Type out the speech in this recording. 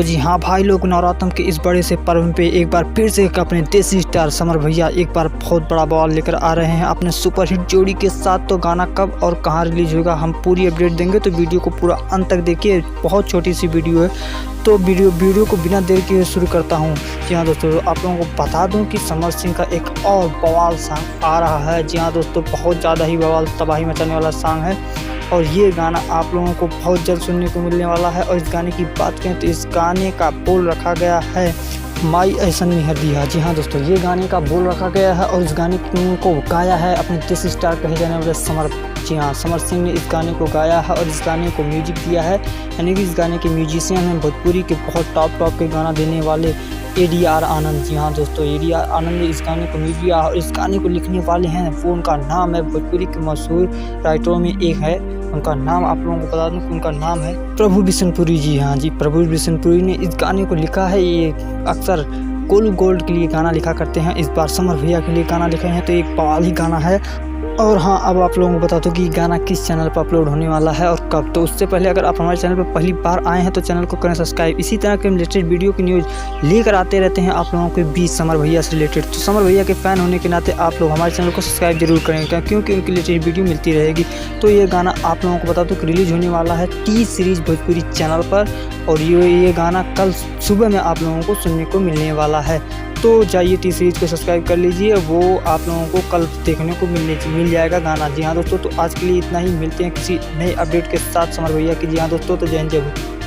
तो जी हाँ भाई लोग, नवरात्र के इस बड़े से पर्व पे एक बार फिर से अपने देसी स्टार समर भैया एक बार बहुत बड़ा बवाल लेकर आ रहे हैं अपने सुपरहिट जोड़ी के साथ। तो गाना कब और कहां रिलीज होगा हम पूरी अपडेट देंगे, तो वीडियो को पूरा अंत तक देखिए। बहुत छोटी सी वीडियो है, तो वीडियो को बिना देर किए शुरू करता हूँ। जी हाँ दोस्तों, आप लोगों को बता दूं कि समर सिंह का एक और बवाल सॉन्ग आ रहा है। जी हाँ दोस्तों, बहुत ज़्यादा ही बवाल तबाही मचाने वाला सॉन्ग है और ये गाना आप लोगों को बहुत जल्द सुनने को मिलने वाला है। और इस गाने की बात करें तो इस गाने का बोल रखा गया है माई ऐसन नहीं दिया। जी हाँ दोस्तों, ये गाने का बोल रखा गया है और इस गाने को गाया है अपने देसी स्टार कहे जाने वाले समर। जी हाँ, समर सिंह ने इस गाने को गाया है और इस गाने को म्यूजिक दिया है, यानी कि इस गाने के म्यूजिशियन हैं भोजपुरी के बहुत टॉप के गाना देने वाले ADR आनंद। जी हाँ दोस्तों, ADR आनंद ने इस गाने को म्यूजिक दिया और इस गाने को लिखने वाले हैं वो, उनका नाम है भोजपुरी के मशहूर राइटरों में एक है। उनका नाम आप लोगों को बता दूं कि उनका नाम है प्रभु बिशनपुरी। जी हाँ जी, प्रभु बिशनपुरी ने इस गाने को लिखा है। ये अक्सर कोलू गोल्ड के लिए गाना लिखा करते हैं, इस बार समर भैया के लिए गाना लिखे हैं, तो एक बवाल ही गाना है। और हाँ, अब आप लोगों को बता दूं कि गाना किस चैनल पर अपलोड होने वाला है और कब। तो उससे पहले अगर आप हमारे चैनल पर पहली बार आए हैं तो चैनल को करें सब्सक्राइब। इसी तरह के लेटेस्ट वीडियो की न्यूज़ लेकर आते रहते हैं आप लोगों के बीच समर भैया से रिलेटेड। तो समर भैया के फ़ैन होने के नाते आप लोग हमारे चैनल को सब्सक्राइब जरूर करें, क्योंकि उनकी लेटेस्ट वीडियो मिलती रहेगी। तो ये गाना आप लोगों को बता दूँ कि रिलीज़ होने वाला है टी सीरीज़ भोजपुरी चैनल पर और ये गाना कल सुबह में आप लोगों को सुनने को मिलने वाला है। तो जाइए टी सीरीज को सब्सक्राइब कर लीजिए, वो आप लोगों को कल देखने को मिल जाएगा गाना। जी हाँ दोस्तों, तो आज के लिए इतना ही, मिलते हैं किसी नए अपडेट के साथ समर भैया की। जी हाँ दोस्तों, तो जय हिंद जय भारत।